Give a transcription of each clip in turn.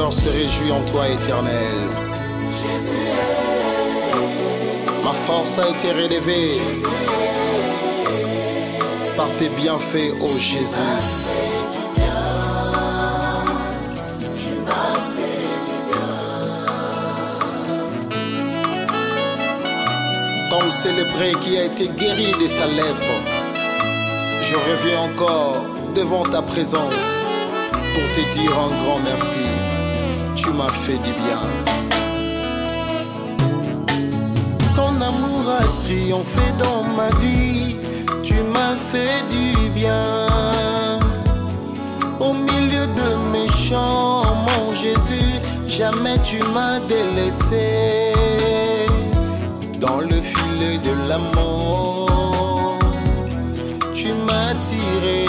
cœur se réjouit en toi, Éternel. Ma force a été relevée par tes bienfaits, ô Jésus. Comme ce lépreux qui a été guéri de sa lèpre, je reviens encore devant ta présence pour te dire un grand merci. Tu m'as fait du bien. Ton amour a triomphé dans ma vie. Tu m'as fait du bien. Au milieu de mes chants, mon Jésus, jamais tu m'as délaissé. Dans le filet de l'amour, tu m'as tiré.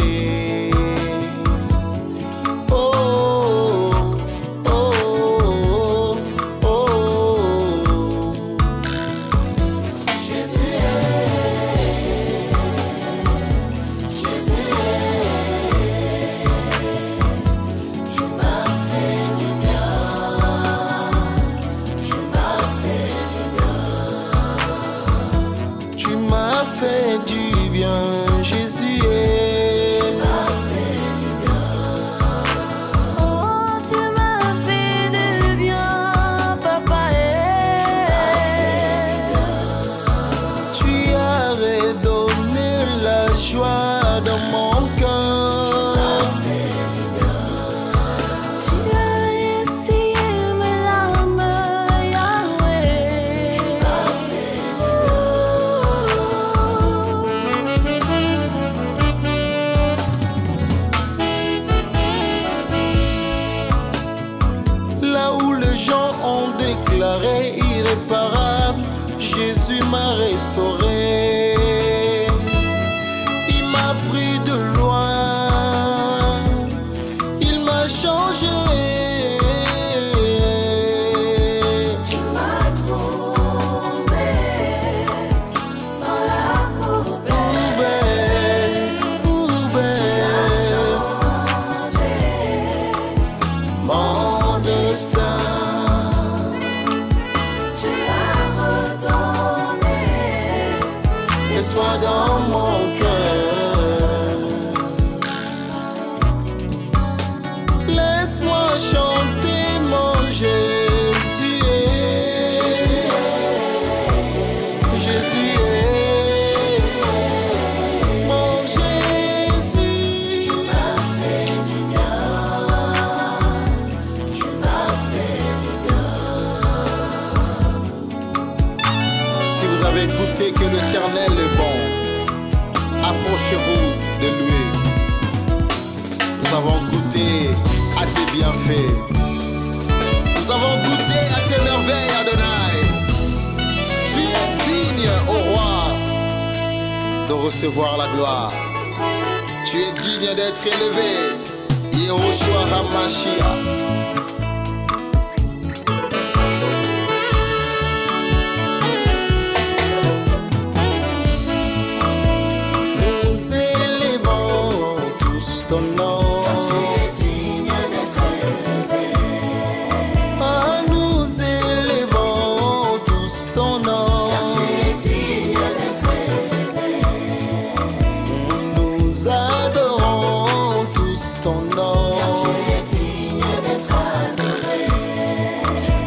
Irréparable, Jésus m'a restauré. Il m'a pris de loin, il m'a changé. Tu m'as trouvé dans la poubelle, poubelle. Tu as changé mon destin. Laisse-moi dans mon cœur. Laisse-moi chanter mon Jésus. Jésus est mon Jésus. Tu m'as fait du bien. Tu m'as fait du bien. Si vous avez goûté que l'Éternel est bon, approchez-vous de lui. Nous avons goûté à tes bienfaits. Nous avons goûté à tes merveilles, Adonai. Tu es digne, ô roi, de recevoir la gloire. Tu es digne d'être élevé, Yehoshua HaMashiach. Ton nom, tu es digne d'être élevé. Ah, nous élevons tous ton nom. Tu es digne d'être élevé. Nous adorons tous ton nom. Tu es digne d'être adoré.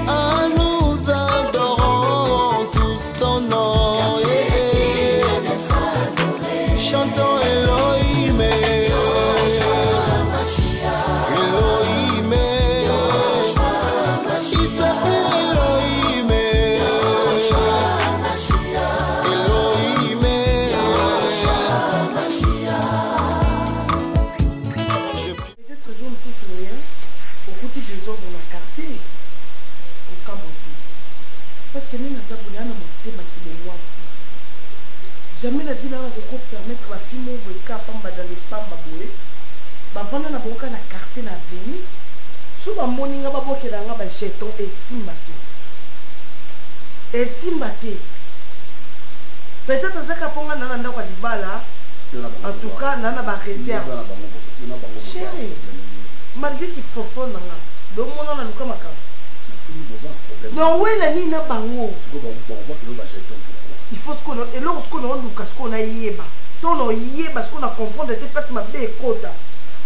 Ah, nous adorons tous ton nom. Tu es digne d'être adoré. Chantons Elohim. Parce que nous avons jamais la vie n'a pas permettre la fille de dans les pamba boé. Bavana na boka na quartier na veni. Sous ba moninga ba bokela nga ba jeton et simbate. Et simbate. Peut-être ça kaponga na nda kwa libala. En tout cas, nana ba réserve. Chérie, malgré qu'il faut fondre nga. Donc mon on a luka makam. Non ouais la ni na bango. Il faut ce qu'on et lorsqu'on a luka ce qu'on a yeba. Ton on yeba ce qu'on a comprendre de place ma bé kota.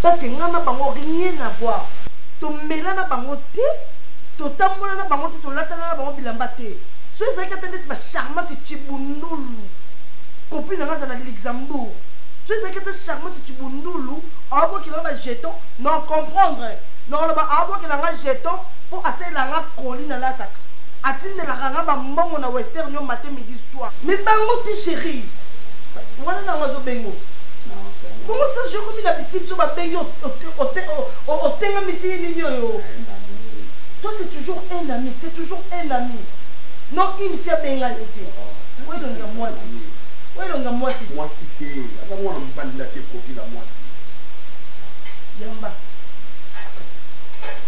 Parce que ngana bango rien à voir. To melana bango te, to tambola na bango te, to latana na bango bilamba te. So ezaki atende ba charmante Chibundulu. Copine nga za na Luxembourg. So ezaki atende charmante Chibundulu, abo ki na jeton, non comprendre. Non le ba abo ki na jeton pour essayer la colline na l'attaque. Atinde la ranga ba mbongo na western yo matin midi soir. Mais bango te chérie. Wana na ngazo bengo. Comment ça, je comme la petite sur ma paye au thème ici. Toi, c'est toujours un ami, c'est toujours un ami. Non, une fille bien allée. Oui, donc moi, c'est. Oui, donc moi, c'est. Moi, c'est. Avant, on n'a pas de la tête copie la moi, c'est. Yamba.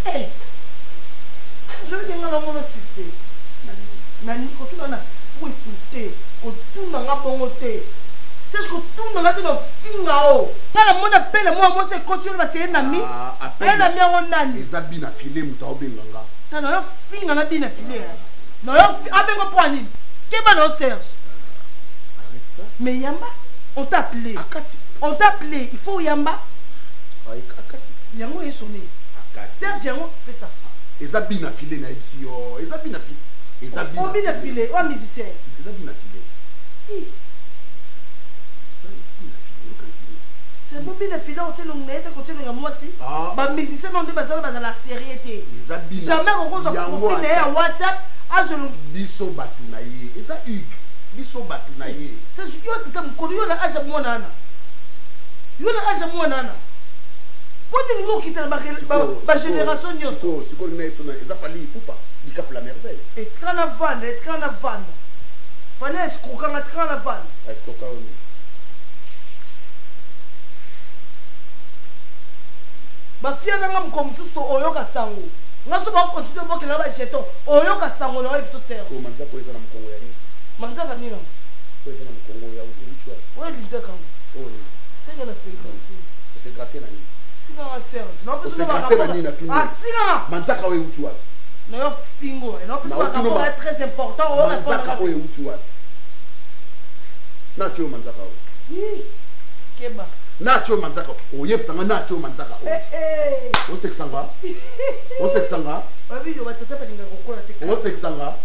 Hey! Je veux dire, on a mon système. Nani, quand on a fouillé tout, quand tout n'a pas bon côté. C'est que tout le monde a finga. Quand le monde appelle moi c'est continue parce que c'est un ami. Un ami à mon ami. Les habits na filé muta obenganga. Non non finga na bien filé. Non non avec moi pour ani. Qui va nous Serge? Arrête ça. Mais Yamba, on t'a appelé. Akati. On t'a appelé. Il faut Yamba. Ay akati. Yango est sonné. Serge Yango fait ça. Les habits na filé na etio. Les habits na filé. Les habits. On bien filé. On musicien. Les habits na filé. C'est bon bien filé au télé net au télé moi si. Ba musicien non de bazala bazala sérieuxité. Les habits. Jamais on cause profil à WhatsApp azolo biso batu na ye. Eza uk. Biso batu na ye. Ça je yo tata mkolo yo na aja mwana nana. Yo na aja mwana nana. Pourquoi nous quitter la génération nyoso? C'est quoi le nez sonné? Eza pali poupa. Il cap la merveille. Et tu quand la vanne, et tu quand la vanne. Fallait escroquer quand la vanne. Escroquer on. Ba fia na ngam comme susto oyoka sango. Ngaso ba continue bo kela ba jeton. Oyoka sango na ebiso ser. Ko manza ko eza na mkongo ya ni. Manza ka nina. Ko eza na mkongo ya ulichwa. Ouais linza ka. Oh ni. C'est la 50. C'est gratter na ni. C'est dans la serre. Non parce que ba rapport. Ah tika. Manza ka we ulichwa. Non fingo. Non parce que le rapport est très important. Manza ka we ulichwa. Na tio manza ka. Oui. Keba. Nacho manzaka oyebsanga nacho manzaka o seksanga babi yo batata balinga kokola te o seksanga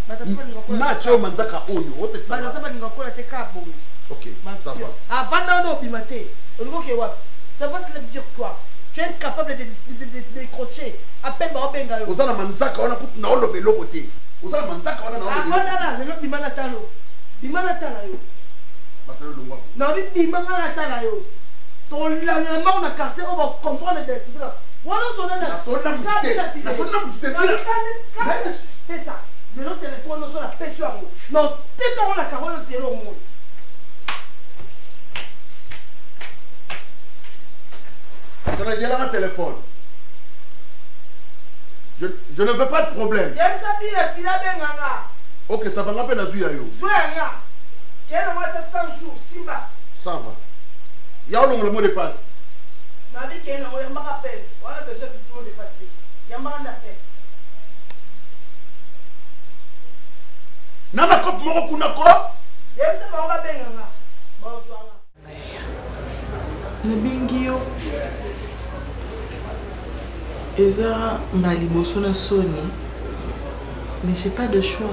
nacho manzaka oyo o seksanga batata balinga kokola te kabo. OK ça va avant no bimate oliko ke wa ça va se le dire quoi tu es capable de décrocher appelle ba obenga yo ozana manzaka ona kutu na olobe lokote ozana manzaka ona na olobe avant na le bimana talo yo basalo longwa na bimana tala yo ton la on a quartier on va comprendre des trucs là voilà son nom na sonna mutete c'est ça de notre téléphone on la pêche sur non t'es on la carole zéro au monde ça n'a rien à téléphone je ne veux pas de problème y'a ça bien la fila benganga OK ça va m'appeler na zuya yo zuya quel mois de 100 jours simba ça va. Il y a le mot de passe. On a besoin du mot de passe. Il y a un appel. Nana kop moko kuna ko? Yebisa ba ba benga. Bonsoir. Na bingio. Eza mbali boso na soni. Mais j'ai pas de choix.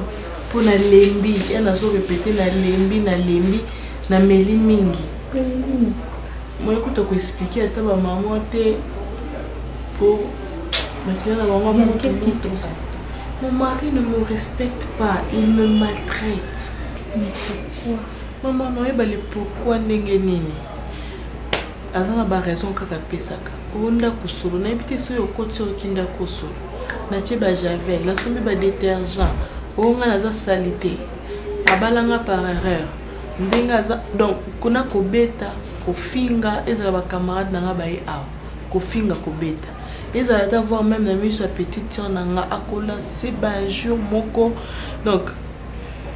Pour na lembi, elle a so répéter na lembi na meli mingi. Moi écoute te expliquer à ta maman te pour maintenant qu'est-ce qui se passe? Mon mari ne me respecte pas, il me maltraite. Mais pourquoi? Maman non ebale pourquoi ndenge nini? Azana ba raison kaka pesaka. Onda kusolo na ebite so yo koti okinda kosolo. Na tie ba javel, la sombi ba détergent. Onga naza salité. Abalanga par erreur. Ndenga za donc kuna kobeta kofinga ezala ba camarade nanga ba e aw. Kofinga kobeta. Ezala ta voir même na miso petite sœur nanga akola c'est ba jour moko. Donc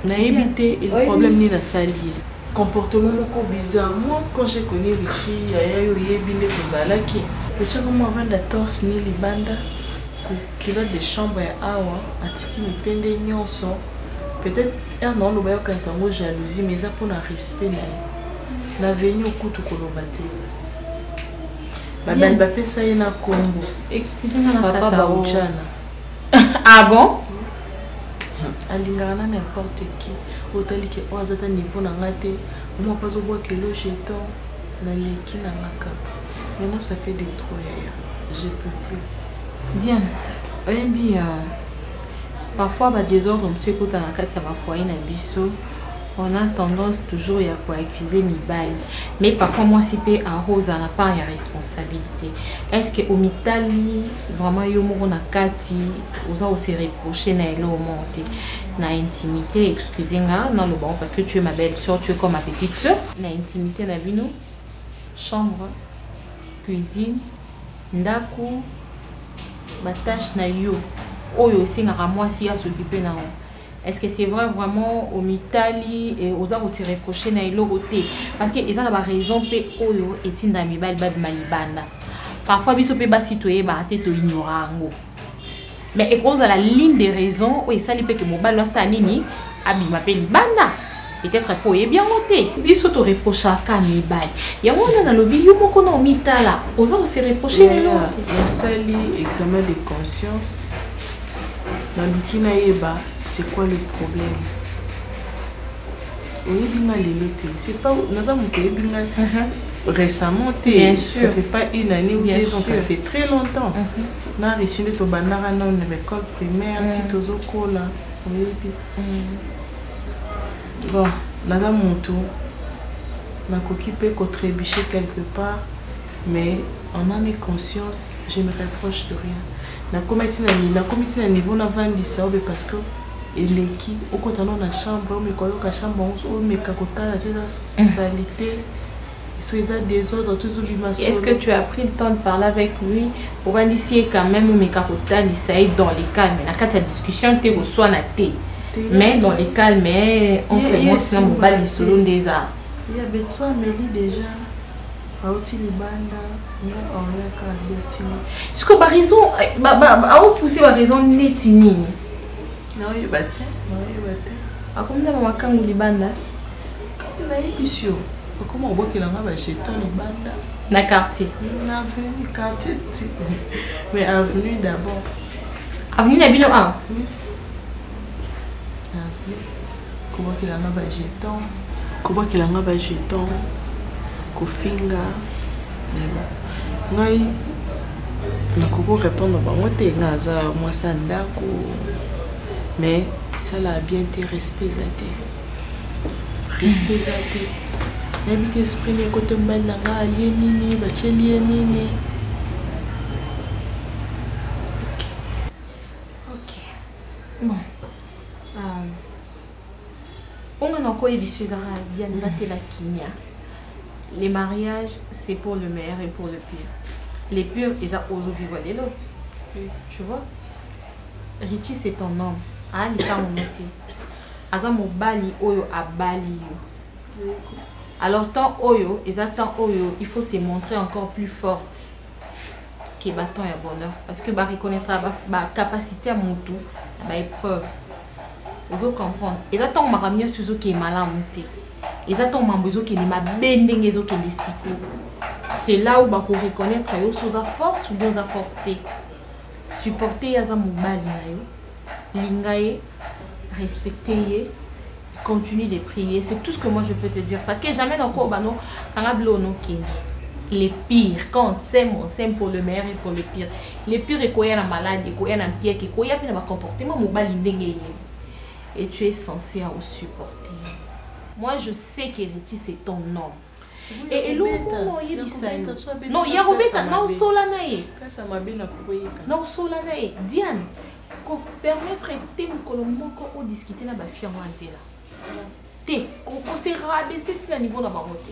na évité le problème ni na salier. Comportement moko bizarre. Moi quand j'ai connu Richie, yaya yo yebinde kozalaki. Richie comment vendre torse ni libanda. culotte de chambre ya awa atiki mipende nyonso peut-être er na oloba yokanisa yango jalousie mais eza mpona respect na ye na veni okutu koloba te babali bapesa ye na kombo papa bauchana. Ah bon? alingaka na n'importe qui otali ke oyo aza ta niveau na nga te omwa mpa azobwaka elo jeton naleki na nga kaka maintenant ça fait des trop yaya je peux plus. Diane, oyebi parfois ba désordre monsieur ekota na kati ya bafoyer na biso on a tendance toujours à accuser mibali mais parfois moi si pe arrose à la part il y a responsabilité. Est-ce que au mitali vraiment yo moko na kati oza o se reprocher na elo monter na intimité excusez-moi non le bon parce que tu es ma belle-sœur, tu es comme ma petite sœur na intimité na bino chambre cuisine ndako ma tâche na yo oyo singaka moi si à s'occuper na. Est-ce que c'est vrai vraiment au mitali et aux arts aussi reproché na côté parce que ils ont la raison pe oyo etinda mibali ba malibanda parfois biso pe ba citoyen ba te to ignorango mais et cause à la ligne des raisons oui ça li pe que mobile là ça nini abi ma pe libanda peut-être pour y bien monter biso to reprocher ka mibali ya wana na lobi yo moko na mitala aux arts aussi reproché ya sali examen de conscience. Nalukina yeba, c'est quoi le problème? Oui, c'est pas récemment, ça fait pas une année ou 2 ans, ça fait très longtemps. Na richine to bandara na l'école primaire, titozo kola. Bon, naza monto. Na kokipe ko trébucher quelque part, mais en âme et conscience, je me reproche de rien. Na comité na niveau na vandisa parce que eleki okotana na chambre mais kwa yoka chambre on me kakotala toute salité soit ça désordre tout bima. Est-ce que tu as pris le temps de parler avec lui pour initier quand même me kakotala ça est dans les calmes na kata discussion te reçoit na te mais dans les calmes mais on fait moi c'est mon bal solo des arts il y a besoin Mélie déjà auti libanda nga oreka betini est-ce que ba raison ba pousser ba raison neti nini na yebate akomna mama kangu libanda na ebisio comment on voit que nga ba jeton libanda na quartier na avenue quartier mais avenue d'abord avenue na bino ah comment que nga ba jeton comment que nga ba jeton kofinga ngai nakoko répondre bango te ngaza mwasa ndako mais ça l'a bien été respect zate nabi esprit ne kote mbali na nga alie nini bachelie nini ok bon on a encore évisé ça Diane batela kinya. Les mariages, c'est pour le meilleur et pour le pire. Les pires, ils ont osé vivre les lots. Tu vois? Richie, c'est ton homme. Ah, il t'a monté. Aza mobali oyo abali. Alors, tant oyo, ils attendent oyo, il faut se montrer encore plus forte. Qui battant et bonheur. Parce que bah reconnaîtra ma capacité à mon tout, ma épreuve. Vous comprendre. Ils attendent ma ramia sur qui est malade monté. Ils attendent ma besoin qui est ma bending et qui est c'est là où bah reconnaître yo chose forte ou bien forte. Supporter yaza mobali na yo. Lingaye, respecter, continue de prier, c'est tout ce que moi je peux te dire parce que jamais dans quoi bano angablo no kin. Les pires quand on s'aime pour le meilleur et pour le pire. Les pires et quoi y a la maladie, quoi y a la pire, quoi y a pas comportement mobali ndenge. Et tu es censé à supporter. Moi, je sais qu'Erichi, c'est ton nom. Et l'autre, non, il y a ça. Non, il y a Robeta, non, Solanae. Non, Solanae. Diane, qu'on permettre de te discuter dans la fille en Te, qu'on s'est rabaissé à niveau de la marotte.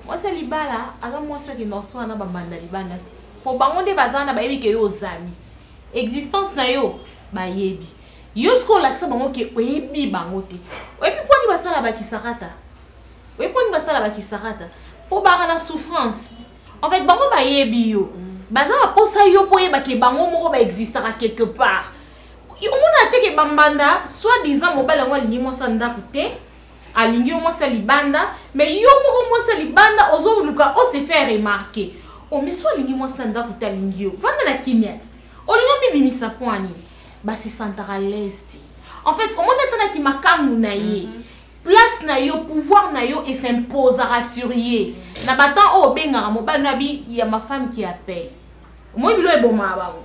Moi, c'est Libala, avant moi, ceux qui n'ont pas de banda Libana. Pour baronner bazana, ba yebi ke yo zami. Existence na yo, ba yebi. Yosko laksa bango ke oyebi bango te. Oyebi poni basala bakisarata. Oyebi poni basala bakisarata. Po banga na souffrance. En fait bango ba yebi yo. baza baposa yo po yeba ke bango moko baexistaka quelque part omona te ke bambanda soi-disant mobali yango alingi mwasi ndako te alingi yo mwasi libanda mais yo moko mwasi libanda ozoluka ose faire remarquer mais so alingi mwasi ndako te alingi yo vanda na kimia ti olingi mibimisa po ani basi santaka l'aise en fait omona tanaki makangu na ye place na yo pouvoir na yo et s'imposera sur ye na batan o bengara mobali na bi ya ma femme qui appelle moi bilo e boma bango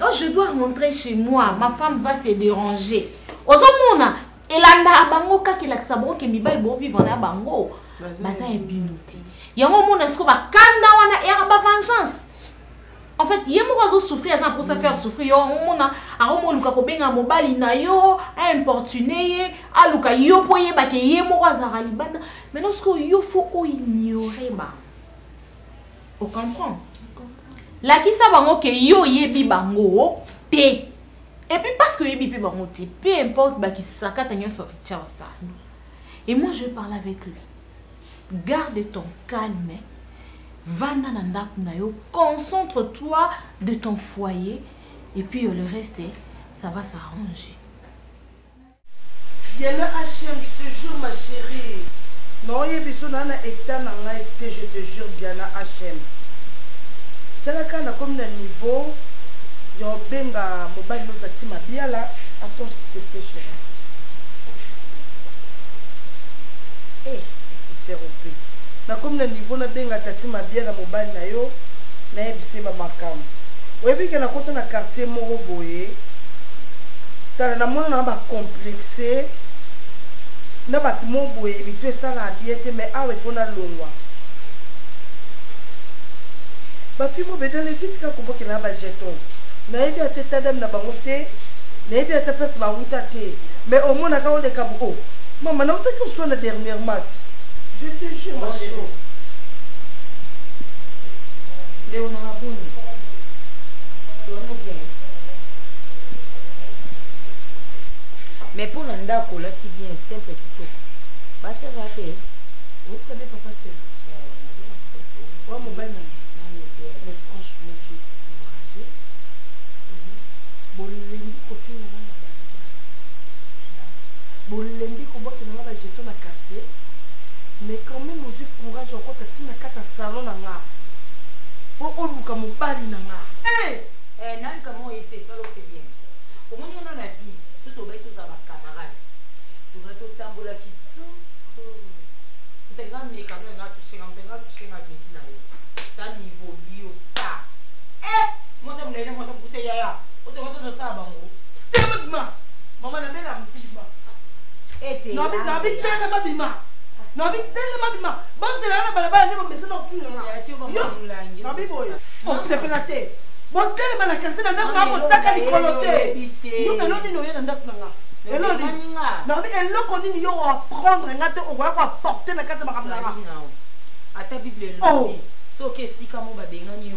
oh je dois rentrer chez moi ma femme va se déranger ozomona elanda bango kaki la sabon ke mibali bo vivre na bango baza e binuti yango mona sko ba kanda wana era ba vengeance en fait yé mo zo souffrir ça pour se faire souffrir yo mona aromo luka ko benga mobali na yo a importuner a luka yo poye ba ke yé mo za libanda mais lorsque yo faut o ignorer ba on comprend la qui ça bango ke yo yebi bango te et puis parce que yebi pe bango te peu importe ba qui sakata nyo so Richard ça et moi je vais parler avec lui garde ton calme Vanda nandaku na yo, concentre-toi de ton foyer et puis le reste, ça va s'arranger. Diana Hachem, je te jure ma chérie. Non, il y a besoin d'un état je te jure Diana Hachem. Talaka na comme le niveau, yo benga mobile no zatima bien là, attends s'il te plaît chérie. Eh, interrompu. Na comme le niveau na benga tatima bien na mobile na yo na ebise ba makam oyebi ke na kota na quartier moko boye tala na mona na ba complexé na ba mo boye bitu esala diete mais awe fona longwa ba fimo bedale kitika ko boke na ba jeton na ebi ateta dem na bango te na ebi atapesa ba wuta te mais au moins na ka ole ka bo maman na utaki so na dernière match. Je te jure, ma chérie. Léonard Abouni. Mais pour l'anda, là, c'est bien simple et tout. Pas c'est raté. Vous connaissez papa, c'est. Ouais, mon bel ami. Mais franchement, tu es courageux. Bon, les microfilms, on a pas. Bon, les microfilms, on a pas jeté dans le quartier. Mais quand même, vous avez courage encore que tu n'as qu'à salon na nga. Pour on luka mobali na nga. Eh, nan comment c'est ça le fait bien. Au moins on a la vie, tout au bas tous à ma camarade. Tu vas tout tambola qui tout. Tu grand mais quand même on a touché un petit na yo. Ta niveau bio ta. Moi ça me lève moi ça pousser yaya. On te retourne ça bango. Tellement. Maman la belle a me dit pas. Eh, non, mais tellement bima. Non, mais tellement bima. Bon, c'est là, la balabala, on met ça dans le film. Non, mais boy. Oh, c'est pénaté. Bon, tellement la cassette, on a un tac de coloté. Nous, elle on est dans notre langue. Elle on dit. Non, mais elle on dit, on va prendre un gâteau, on va porter la carte de ma camarade. À ta Bible, oh. So que si comme on va bien gagner.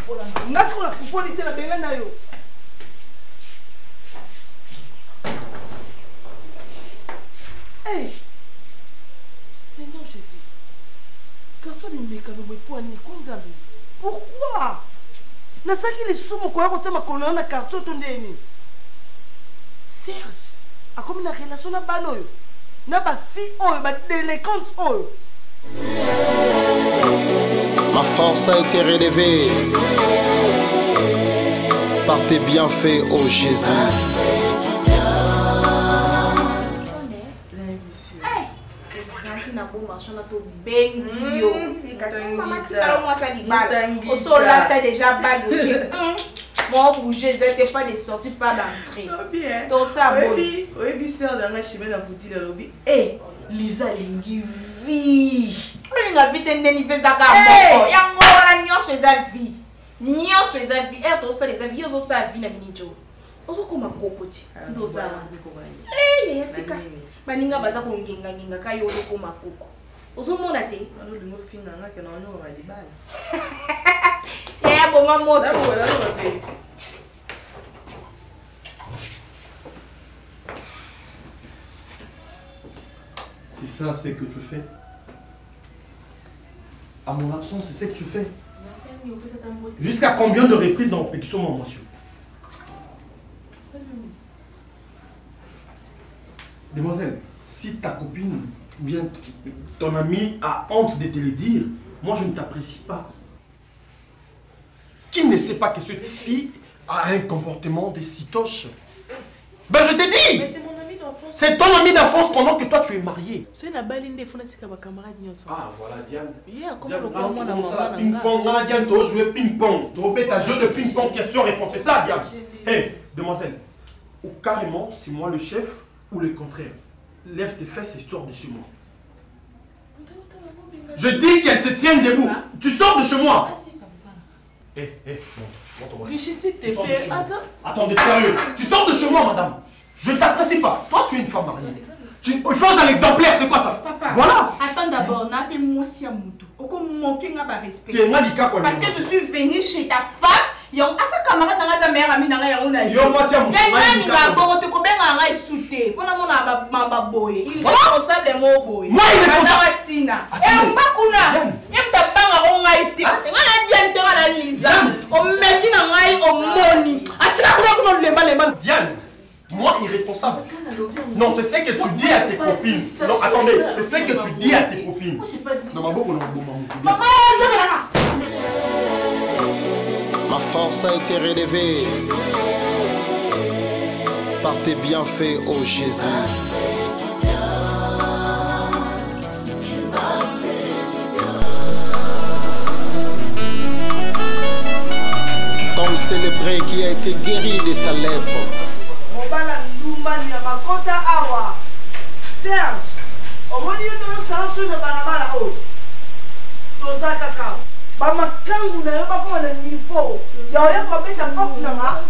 On a ce qu'on a pour l'été la bien gagner. Hey. Seigneur Jésus, quand tu as des mécanos, pourquoi? Na saki les sous mon coeur ma colonne na carton ton demi. Serge, a comme une relation na banoyo. Na ba fille oyo ba délinquante oyo. Ma force a été relevée par tes bienfaits, ô Jésus. Déjà moi bouger, c'était pas de sortie, pas d'entrée. Tout ça bon. Oui, sœur dans la chimée dans foutu le lobby. Eh, Lisa lingi vie. Linga vie tendeni feza ka mboko. Yango la nyonso eza vie. Nyonso eza vie. Et tout ça les avis, yo ça vie na minijo. Ozo koma kokoti. Ndoza. Eh, tika. Baninga baza ko nginga nginga kayo ko makoko. Ozo mona te. Ano lingo finga ngaka na ono ba libala. Eh, bon maman. C'est ça, c'est ce que tu fais. À mon absence, c'est ce que tu fais. Merci. Jusqu'à combien de reprises dans pétition mon monsieur? Demoiselle, si ta copine vient, ton ami a honte de te le dire, moi je ne t'apprécie pas. Qui ne sait pas que cette fille a un comportement de citoche? Ben je t'ai dit! Mais c'est mon ami d'enfance. C'est ton ami d'enfance pendant que toi tu es marié. C'est la balle des fondations avec camarade. Ah voilà Diane. Yeah, comment Diane, le comment on a ping-pong, on a Diane, tu as joué ping-pong. Tu as joué ta jeu de ping-pong, question-réponse. C'est ça Diane. Hé, demoiselle, ou carrément c'est moi le chef ou le contraire. Lève tes fesses et sors de chez moi. Je dis qu'elle se tienne debout. Tu sors de chez moi. Ah si, ça me parle. Hé, montre-moi ça. Richie, s'il te Tu sors de plaît. chez moi. Attendez, sérieux. Tu sors de chez moi, madame. Je ne t'apprécie pas. Toi, tu es une femme mariée. Il faut un exemplaire, c'est quoi ça? Papa, voilà. Attends d'abord, n'appelle-moi si à Moutou. Respect. Parce que je suis venue chez ta femme. Yon asa camarade na mère ami na ya ona. Yo moi si à Moutou. Il est responsable mo boy. Moi il est responsable. Tina. Et pas kuna. Yem ta banga on a été. Ngana bien te ngana Lisa. On met na ngai on moni. Atika kuna kuna lemba. Diane. Moi, irresponsable. Non, c'est ce que tu dis à tes copines. Non, attendez, c'est ce que tu dis à tes copines. Non, maman, ma force a été relevée par tes bienfaits, ô Jésus. Comme célébré qui a été guéri de sa lèpre. Mobala Ndumbani ya makota awa Serge omoni yo to sansu na balabala o toza kaka ba makangu na yo bakoma na niveau ya oya ko beta porte na nga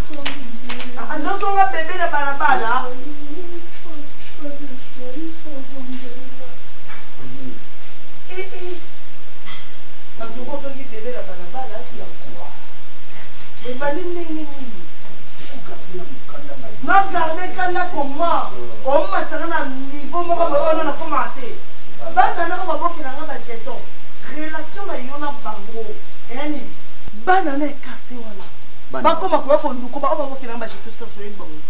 andozo nga bebe na balabala atuko songi bebe na balabala si ya kwa ebali nini non garder kanda comment on matanga na niveau moko boyo na commenter bana na ko bokina nga ba jeton relation na yo na bango yani bana na quartier wana bakoma ko nduko ba bokina nga ba jeton sur joli bango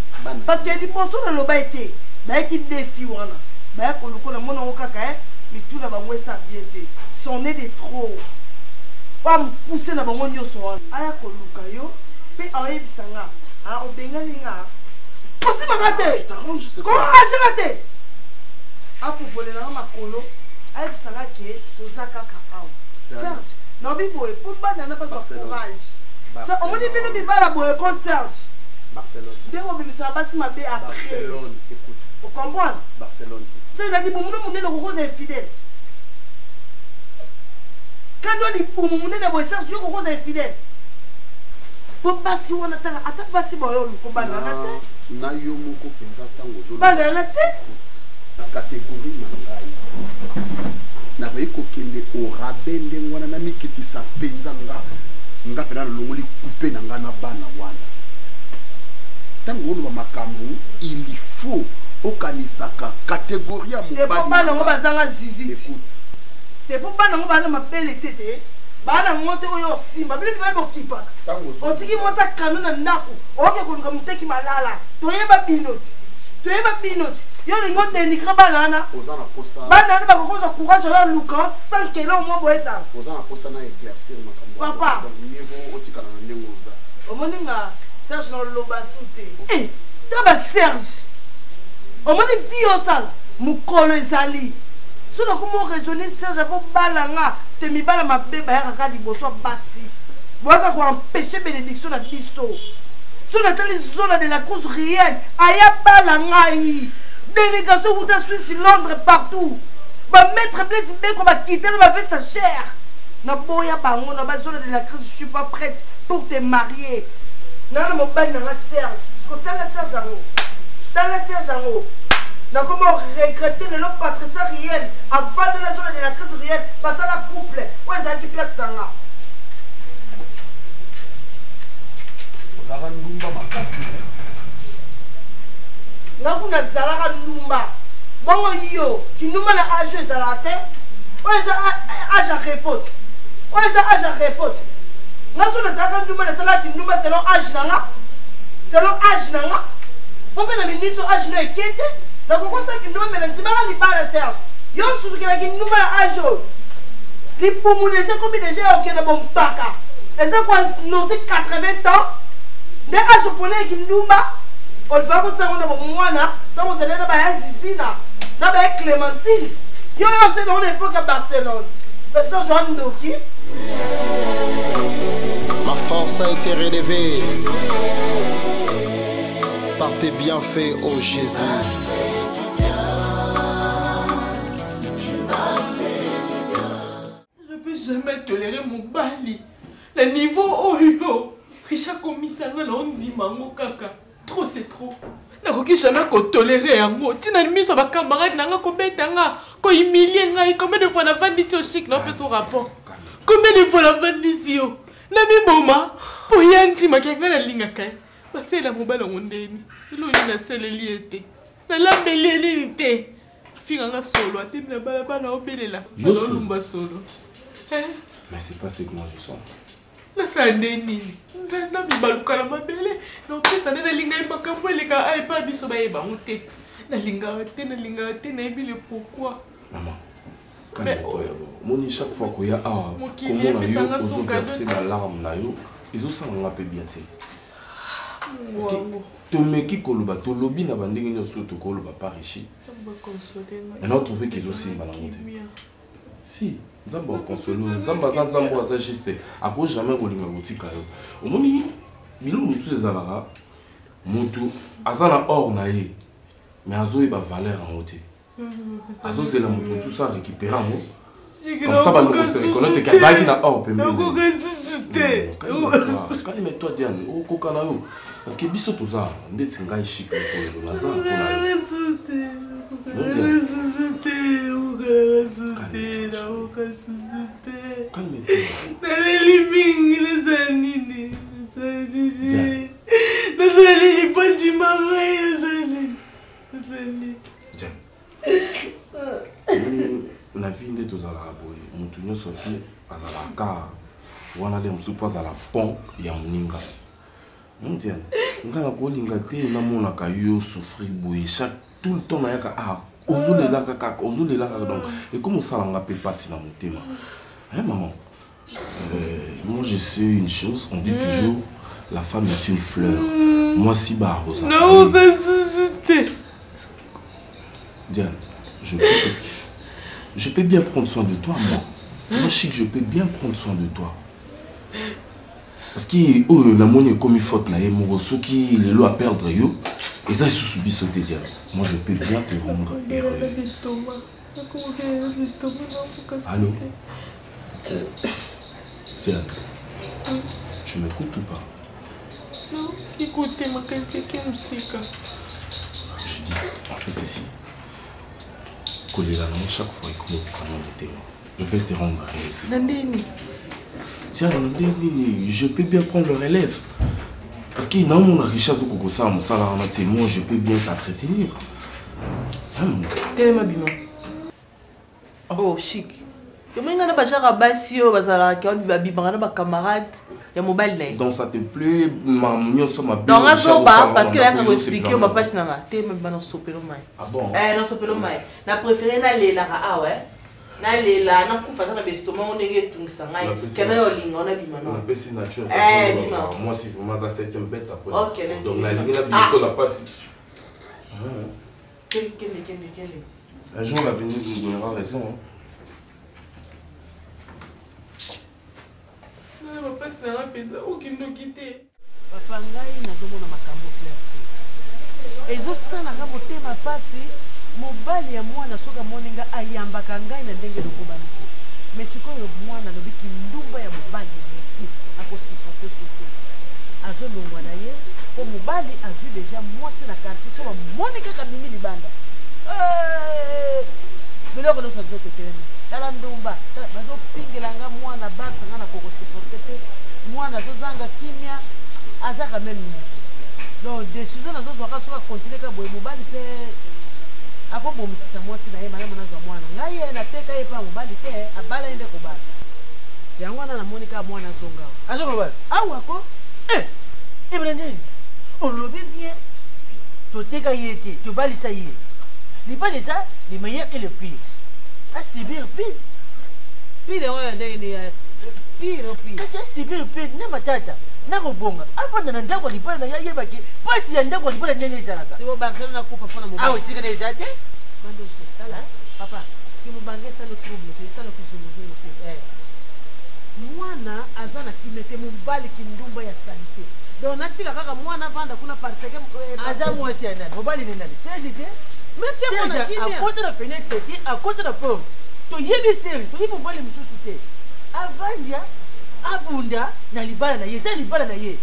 parce que liboso na loba été ba ki défi wana ba ko luko na mona okaka mais tout na bango ça bien fait son nez de trop pas me pousser na bango nyoso wana aya ko luka yo pe ayebisanga ah obengani nga aussi mamate comment agirate apopole na makolo ayebisanga ke toza kaka awa Serge na biboye pour bana na pas courage ça omoni bino mibala boye contre Serge Barcelone. Dès bimisa basi mabe après Barcelone, écoute. Vous comprenez? Barcelone. C'est la dit boumou moun le rose infidèle. Quand on dit boumou moun le Serge Dieu rose infidèle. Pour passer on attend attaque passer boyo lu ko bana na te. Na yo moko penza tango zo. Bana na te. Na catégorie mangai. Na ba ko kende o rabende ngwana na mikitisa penza nga. Nga pena longoli couper na nga na bana wana. Tango lo makambu il faut okanisaka catégorie ya mobali. Te papa na ngo bazanga ziziti. Écoute. Te papa na ngo bana mabele tete. Bana ngote oyo simba bili bili bokipa. Otiki mosa kanuna ndako. Oke kuluka muteki malala. Toyeba binoti. Toyeba binoti. Yo lingo dénigrer banana. Ozana posa. Banana ba kokoza courage yo Lucas sans que l'on mo boeza. Ozana posa na éclaircir makambo. Papa. Niveau otika na ndengo oza. Omoninga Serge no lobasute. Eh, taba Serge. Omoni vio sala. Mukolo ezali. Sono comment raisonner Serge avant balanga te mi bala mabeba ya kaka liboso basi. Boaka ko empêcher bénédiction na biso. Sono tali zona de la cause réelle. Aya balanga yi. Délégation ou ta Suisse, Londres partout. Ba mettre Blaise Mbeko va quitter ma veste chère. Na boya bango na ba zona de la crise, je suis pas prête pour te marier. Na mon bal na Serge. Tu connais la Serge Jango. Dans la Serge Jango. Na comment regretter le nom Patricia réel avant de la zone de la crise réelle parce que la couple où est-ce qui place dans là. Ozara ndumba makasi. Na kuna zalaka ndumba. Bongo yo ki ndumba na âge zalate. Où est-ce âge à repote. Où est-ce âge à repote. nga so nazalaka ndumba nasalaki ndumba selon age nanga po mpe na miniti age no ekete nakokosaki ndumba mena nzimaka libala serge yo osubikelaki ndumba ya age oyo lipumu deja komi deja okende bompaka eza kwa nosi 80 ans nde age oponeki ndumba olifaka kosango na bomwana ntango ozali na baya zizina na baya clémentine yo ose nango na époque ya Barcelone ça Joan Ndoki. Ma force a été relevée par tes bienfaits, oh Jésus. Je peux jamais tolérer mon bali. Le niveau oyo. Richard Komisanga na onzimango kaka. Trop c'est trop. Nakoki jamais ko tolérer yango. Tina miso ba camarade nanga ko betanga, ko humilier ngai. Combien de fois na vandisi au chic na fait son rapport. Combien de fois la vandisi yo. Na mi boma pour yanti makenga na linga kai. Ba c'est la mobile ngondeni. Ilo ni na seleli ete. Na la beleli te. Finga nga solo atem na bala bala obelela. Ba lumba solo. Mais c'est pas ce que moi je sens. La sandeni. Na bibaluka na mabele. Na opesa na linga makambo eleka ai pa biso ba eba ngote. Na linga te na ebile pourquoi? Maman. Calme-toi d'abord. Moni chaque fois qu'il y a comment on a eu aux verser la larme na yo, ils ont ça on a peu bien té. Parce que to meki koloba to lobi na bandingi nyoso to koloba pas riche. On a trouvé qu'ils ont aussi balangote. Si Nzamba consolo, Nzamba za juste. A cause jamais kolinga botika yo. Omoni bilo musu ezalaka mutu azana or na ye. Mais azo ba valeur en haute. Azo c'est la moto tout ça récupérer en haut. Comme ça va nous se reconnaître que ça qui na or peut même. Calme-toi Diane, o koka na yo. Parce que biso tout ça, ndeti ngai chic pour le lazare pour la vie de tous à la boue, mon tournoi sorti à la car, ou on allait me souper à la pont, il y a un ninga. Mon Dieu, on a la colinga té, on a mon accueil, souffrir, bouiller, chaque tout le temps, il y a ozule la kaka, ozule la kaka. Et comment ça on appelle pas si dans mon thème? Hein, maman? Moi je sais une chose, on dit toujours, la femme est une fleur. Moi si bas rosa. Non, pas suscité. Diane, je peux bien prendre soin de toi, moi. Moi, je sais que je peux bien prendre soin de toi. Parce que la monnaie comme il faut, ceux qui le lot à perdre, et ça, ils se subissent sauter. Moi, je peux bien te rendre heureuse. Allô? Diane, tu m'écoutes ou pas? Non, écoutez, ma qualité qui est musique. Je dis, on fait ceci. Chaque fois je vais te rendre heureuse. Tiens, je peux bien prendre le relève. Parce qu'il y a une richesse au ça, moi je peux bien t'entretenir. Oh, chic. Donc ça te plaît, ma somme non, parce que là, quand vous expliquez, on va pas se faire. Ah bon? Non, sopelo mai. Na préféré na lela ah ouais. Na lela na kufa na bestoma on est tout ça ngai. Kana yo linga on a bima non. On a baissé nature. Moi si vous m'avez cette bête après. OK, donc la linga na biso la passe. Quel. Un jour l'avenir nous donnera raison. Papa ngai nazomona makambo fleur te ezosalanga motema pasi mobali ya mwana soka moninga ayambaka ngai na ndenge lokobana te mais sikoyo mwana alobiki ndumba ya mobali yeke akosipote sote azolongwa na ye po mobali azwi deja mwasi na quartier so bamoni kaka bimi libanda biloko nyonso azotetelema tala ndumba bazopingelanga mwana basanga na kokosipote te mwana azozanga kimia azaka meme donc décision nazozwaka soka continue ka boye mobali mpe akobomisisa mwasi na ye malamu nazwa mwana ngai ye nateka ye mpa mobali te abala ye nde kobala yango wana namoni kaka mwana azonga azonga bana awa ko ebrandeni olobi bien toteka ye te tobalisa ye libalisa le meilleur et le pire asibir pire pire oyo ndenge pire kasi asibir pire na matata nakobonga avanda na ndako libala na ye ayebaki mpasi ya ndako libala ndenge ezalaka siko barcelone nakufa mpona awa esika na eza te bandose tala papa kimubange esala trouble te esala kuzunguzungu te mwana aza na kime te mobali kindumba ya salite donc natika kaka mwana avanda kuna parteke aza mwasi ya nani mobali ni nani serge te serge akota na fenêtre te akota na porte toyebi serge toyebi mobali mosusu te avandia abunda na libala na ye eza libala na ye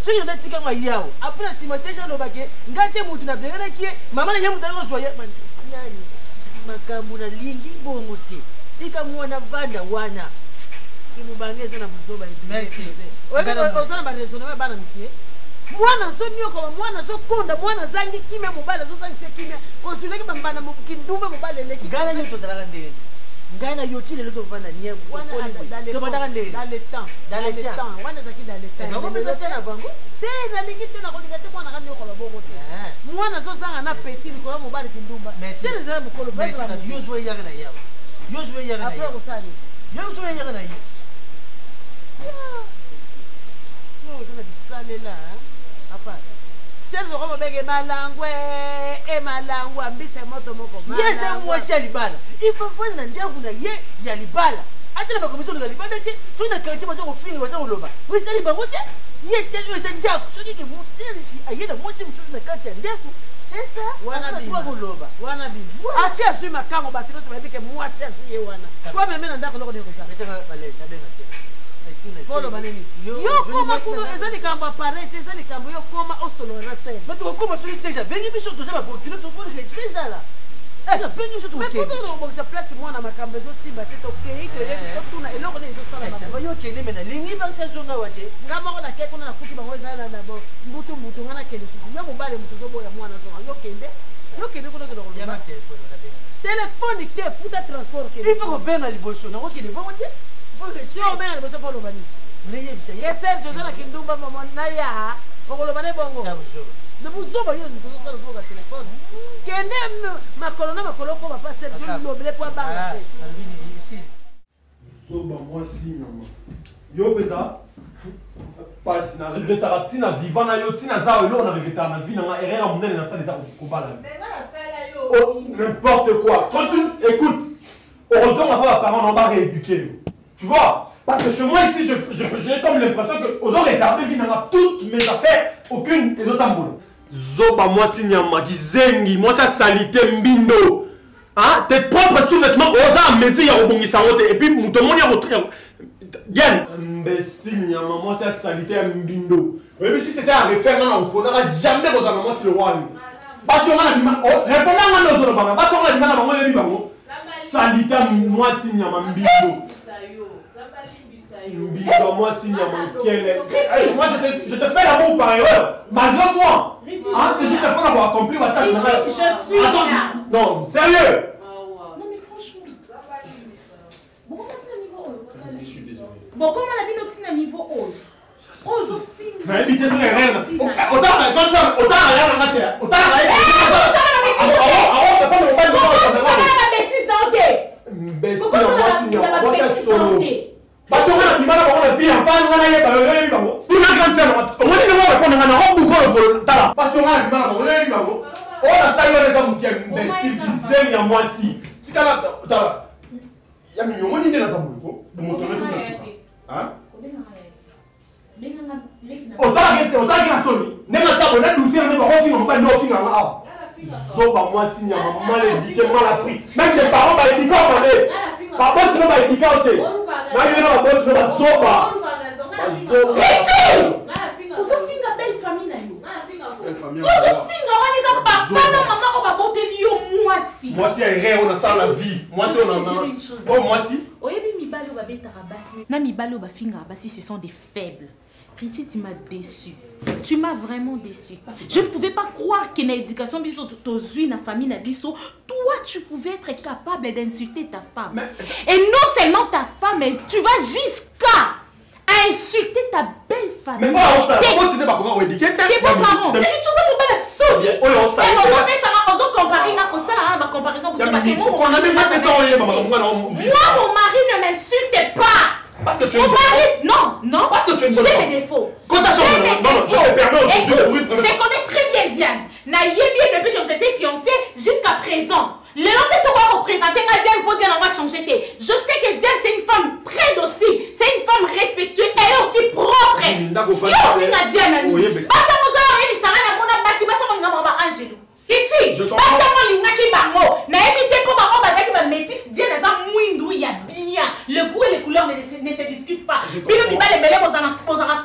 soki yonda tikango yawo apres na nsima serge alobaki nga te mutu nabenganaki ye mama na ye mutu akozwa ye nani makambo nalingi bongo te tika mwana vanda wana kimubange eza na buzoba oza na baresonema bana mikie mwana azoniokola mwana azokonda mwana azangi kimia mobali azozangisa kimia ozuleki bambana kindumba mobali eleki ngai na yo tozalaka ndenge ngai na yo ti lelo tovanda nietobandaka ndenge wana ezalaki daletaopesa te na bango te nalingi te nakolinga te mwana kaniokola bongo te mwana azozanga na peti likolo mobali kindumba te ezala mokolo yozwa eyaka na yawe yozwa eyaka na ye yozwa eyaka na ye ozana bisalela apa serge okoma benge malangwe emalangwe ambisa moto moko ye eza mwasi ya libala ifafani na ndako na ye ya libala ata na bakomision na libala te soki na quartier baza kofinga baza koloba oetali bango te ye te oyo eza ndako soki ke serge aye na mwasi mosusu na kati ya ndako sesa wana koloba wana bima asi azwi makango bato nyonso bayebi ke mwasi azwi ye wana po meme na ndako loko nekozala esanga baleni nabenga te koloba nini yokoma kuno eza likambo apare te eza likambo yokoma osolola na sene bato kokoma soki serge abengi biso toza babokilo tofoni respect ezala abengi biso tokobokisa place mwana makambo ezosimba te tokei toyebi totuna eloko nini ezosala yokende me nalingi bangisa ezonga wa te nga moko nakei kuna nakuti bango ezala na mbutu nga nakende suku yo mobali moto ozoboya mwana zonga yokende kuna ozolokoloba telefone te futa transport il faut kobenga liboso nakokende bongo te obenga liboso mpo oloba nini ye serge oza na kindumba mama naya okoloba ne bongo nebuzoba yo tozosala zoka telefone kende makolo na makolo oko bapa serge olobele po abanga te zoba mwasi nyama yo peta pasi na regretaka ntina vivant na yo ntina za eloko na regretaka na vie nanga erreur ya monene nasala eza kobala n'importe quoi quand tu écoute heureusement ma parents n'ont pas rééduqué tu vois parce que chez moi ici j'ai comme l'impression que aux autres regardé finalement toutes mes affaires aucune et d'autres boulot zoba mwasi nyama kizengi mwasi salité mbindo hein tes propres sous-vêtements oza mesi ya kobongisa ngo te et puis muto moni ya kotrika bien imbécile nyama mwasi salité mbindo et si c'était à refaire na oponaka jamais koza na mwasi le roi basi on a dit répondant à nos autres basi on a dit na bango yebi bango salité mwasi nyama mbindo Mbindo, moi, signe moi, je te fais l'amour par erreur, malgré moi. Hein, c'est juste pour avoir accompli ma tâche. Je suis attends, là. Non, sérieux. Non, mais franchement. Bon, comment c'est niveau haut? Je suis désolé. Bon, comment la vie d'Oxine à niveau haut? Oh, Zophine. Mais évitez ce rien. Autant rien à matière. Autant rien. Parce qu'on a dit que la vie en fan, on a eu un peu de temps. On a dit que on a beaucoup de temps. Parce qu'on a dit que on a eu un peu. On a salué les hommes qui imbéciles qui saignent à moi ici. Si tu as il y a mis au moins une idée dans sa bouille. Vous me tournez tout le temps. Hein? Autant que la sonne. N'est pas ça, on a doucé, on a refait, on va nous offrir un arbre. Zoba, moi, signe, mal éduqué, mal appris. Même tes parents vont éduquer en parler. Par contre, tu vas éduquer en tête. Là, il y a un bon, tu vas zoba. Zoba. Ozofinga belle famille na yo. Belle famille. Ozofinga wana eza papa na maman o baboteli yo mwasi. Mwasi ya rien, on a ça la vie. Mwasi on a. Oh, mwasi. Oyebi mibali o babetaka basi. Na mibali o bafinga basi, ce sont des faibles. Richie, tu m'as déçu. Tu m'as vraiment déçu. Je ne pouvais pas croire que l'éducation biso tozui na famille na biso, toi tu pouvais être capable d'insulter ta femme. Et non seulement ta femme, mais tu vas jusqu'à insulter ta belle famille. Mais moi, on s'en continue à pouvoir éduquer tes parents. Tu as pas la sauce. Et on fait ça, on va comparer la comparaison. Moi, mon mari ne m'insulte pas. Parce que tu es mon mari, non. Parce que tu es une bonne femme. J'ai mes défauts. Quand tu as changé, non, je te permets aujourd'hui. Je connais très bien Diane. Naïe depuis que vous étiez fiancés jusqu'à présent. Le nom de toi représenter Diane pour dire on va changer. Je sais que Diane c'est une femme très docile, c'est une femme respectueuse, elle est aussi propre. Le goût et les couleurs ne se discutent pas. Il y a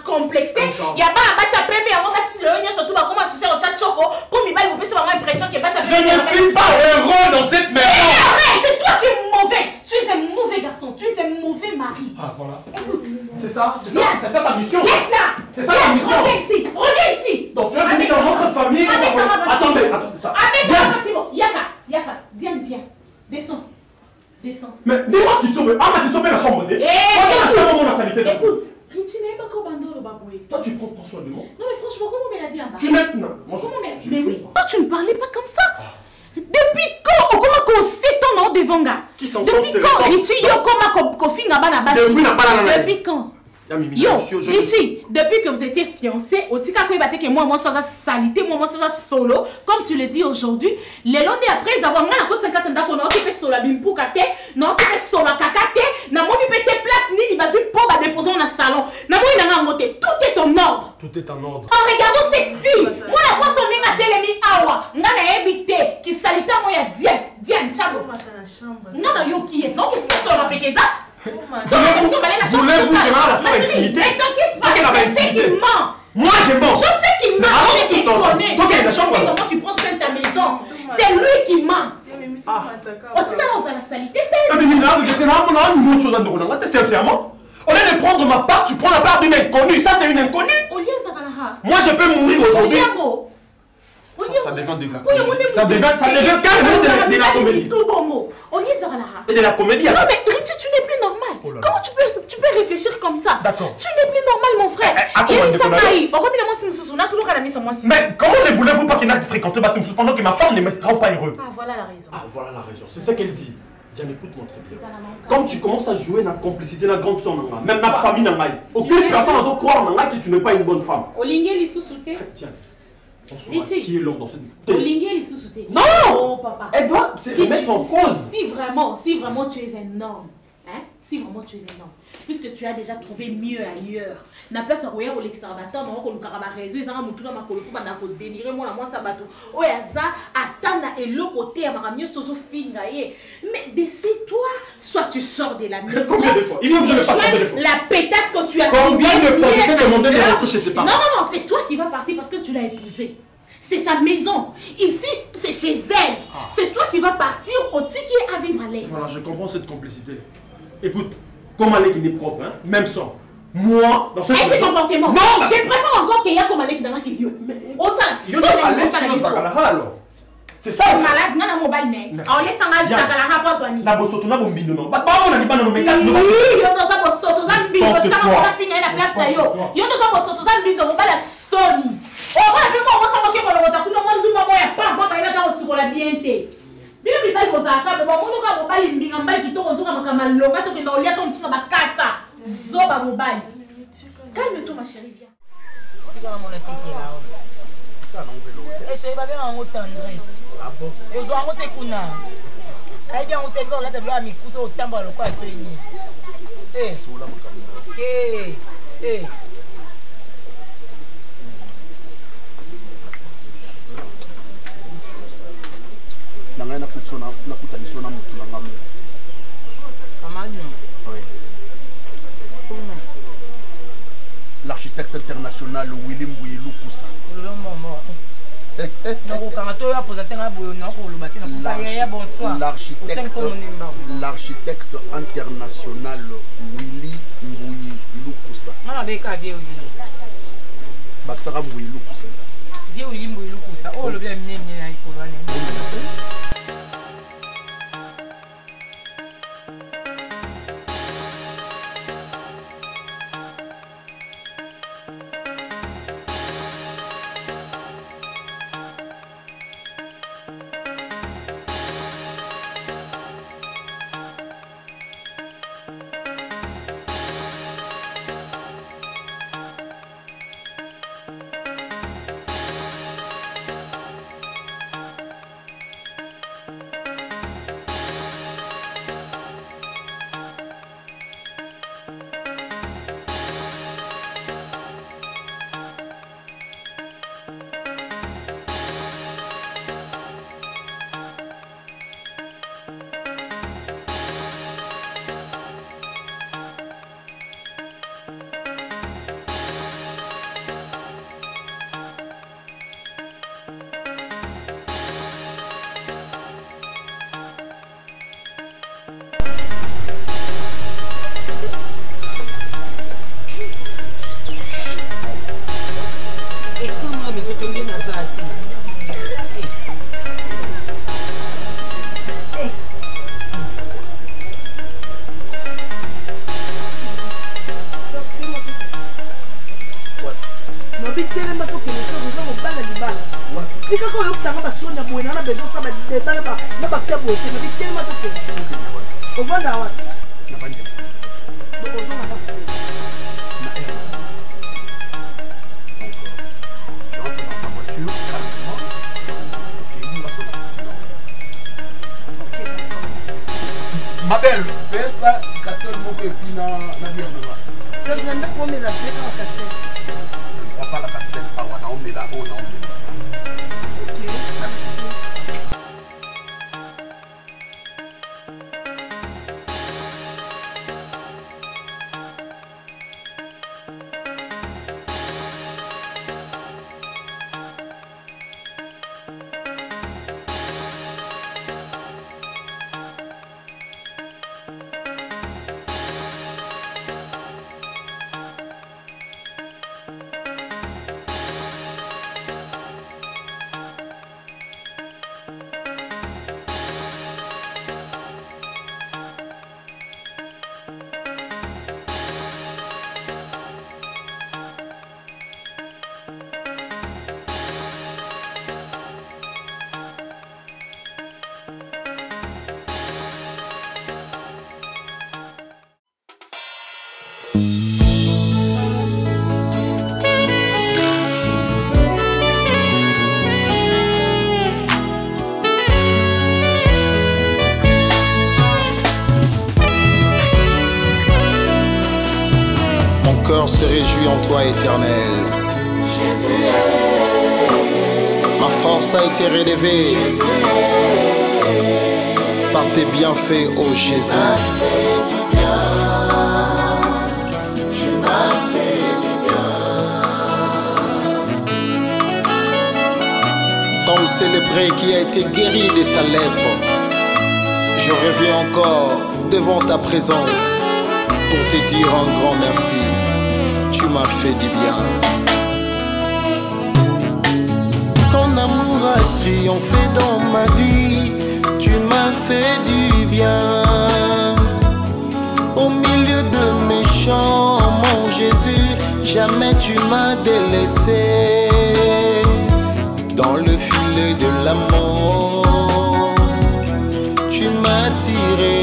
complexé. Il y a pas à payer, on va se surtout comment se faire au chat choco pour l'impression que je ne suis pas heureux dans cette maison. C'est toi qui es mauvais. Tu es un mauvais garçon. Tu es un mauvais mari. Ah voilà. C'est ça ta mission. Laisse-la. C'est ça ta mission. Reviens ici. Donc tu as fini dans notre famille. Attendez. C'est bon. Yaka, Diane, viens. Descends. Mais dis-moi qui tu veux. Ah, mais tu sauves la chambre. Écoute, Richie n'est pas comme Bando le baboué. Toi, tu prends soin de moi. Non, mais franchement, comment on me l'a dit en bas? Tu n'es. Non, moi je mais toi, tu ne parlais pas comme ça. Depuis quand? Comment on sait ton nom devant gars? Qui s'en sort? Depuis quand Richie, yo, comment Kofi n'a pas la base? Depuis quand? Yo, Richie, depuis que vous étiez fiancés, au tika ko ibate que moi ça salité, moi ça solo, comme tu le dis aujourd'hui, les longs après avoir mal à côté 50 ans qu'on a occupé solo bimpu kate, na occupé solo kakate, na moni pété place ni basu pour ba déposer dans le salon. Na moni na ngote, tout est en ordre. Tout est en ordre. En regardant cette fille, moi la voix son nenga telemi awa, ngana ebité qui salita moi ya Diane chabo. Ngana yo qui est. Non qu'est-ce que ça on a fait ça? Voulez-vous que la intimité? Mais t'inquiète pas, je sais qu'il ment. Moi je mens. Je sais qu'il ment. Je te connais. Je sais comment tu prends soin de ta maison. C'est lui qui ment. On dit dans la salité. Au lieu de prendre ma part, tu prends la part d'une inconnue. Ça c'est une inconnue. Moi je peux mourir aujourd'hui. Ça devient de la comédie. Ça devient carrément de la comédie. Et de la comédie. Non mais Richie, tu n'es plus normal. Comment tu peux réfléchir comme ça? D'accord. Tu n'es plus normal mon frère. Mais comment ne voulez-vous pas qu'il n'ait fréquenté Bassimsous pendant que ma femme ne me rend pas heureux? Ah voilà la raison. Ah voilà la raison. C'est ce qu'elle dit. Diane, écoute-moi très bien. Comme tu commences à jouer dans la complicité, dans la grande soeur, même dans la famille, aucune personne ne doit croire que tu n'es pas une bonne femme. Tiens. Qui est l'homme dans cette vie? Non! Oh papa. Elle doit se mettre en cause. Si vraiment tu es un homme, hein? Si vraiment tu es un homme, puisque tu as déjà trouvé mieux ailleurs. Na place à oya l'exservateur, non ko lukara ba réseau, ils ont mutu na makolo pour na ko délirer moi ça bateau. Oya za atana et le côté à ma mieux sozo finga ye. Mais décide-toi, soit tu sors de la maison. Combien de fois? Il faut que je le fasse combien de fois? La pétasse que tu as. Combien de fois je t'ai demandé de rentrer chez tes parents? Non, c'est toi qui vas partir parce que tu l'as épousée. C'est sa maison. Ici, c'est chez elle. C'est toi qui vas partir au tiki à vivre à l'aise. Voilà, je comprends cette complicité. Écoute, comme Alec il est propre, hein? Même sang. Moi, dans ce comportement. Non, je préfère encore qu'il y a comme Alec dans la qui oh, ça la c'est ça. Malade, non, non, mobile, on laisse un mal à la raposonie. La bosoto na bombindo non. Pas on a dit pas dans nos mécas. Oui, yo dans sa bosoto za mbindo, ça on a fini la place là yo. Yo dans sa bosoto za mbindo, on va la soni. Oh, voilà, puis on va savoir que on va tout le monde du maman ya pas pas ina dans sur la bienté. Bino bi ba kozaka, mais bon, on ka mobile mbinga mbali kitoko nzoka makama longa to kenda olia to msuna bakasa. Zoba mobile. Calme-toi ma chérie, viens. C'est comme mon attaque là. Ça non vélo. Et c'est pas bien en tendresse. Ah bon. Et zo en tekuna. Ai bien on te là de là mi kuto tamba lo kwa tseni. Eh, sola mo. Eh. Nanga na kutsona na kutanisona mutu na ngamu. Amanyo. Oui. L'architecte international Willy Mbouilou Koussa. L'architecte international Willy Mbouilou Koussa. Baksara Mbouilou Koussa. Willy Mbouilou Koussa. Oh, le bien oyo okosanga basoni ya boye na besoin osala badeba na bafia boye te nabi telema tokende ovanda wapi ozonga kaka Ma belle, fais ça, Castel Moko et puis na bien là. C'est le même pour me la faire à Castel. On va pas la Castel, on va on met là, on a. OK, merci. Se réjouit en toi éternel. Jésus, ma force a été relevée par tes bienfaits, ô Jésus. Tu m'as fait du bien. Comme célébré qui a été guéri de sa lèpre, je reviens encore devant ta présence pour te dire un grand merci. Tu m'as fait du bien. Ton amour a triomphé dans ma vie. Tu m'as fait du bien. Au milieu de mes chants, mon Jésus, jamais tu m'as délaissé. Dans le filet de l'amour, tu m'as tiré.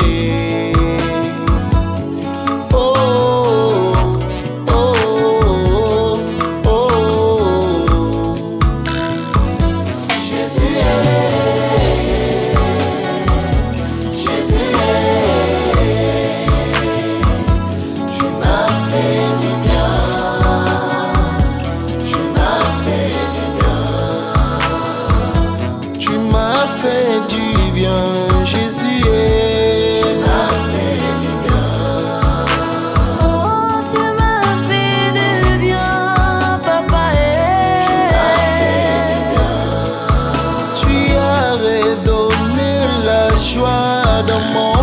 Dans mon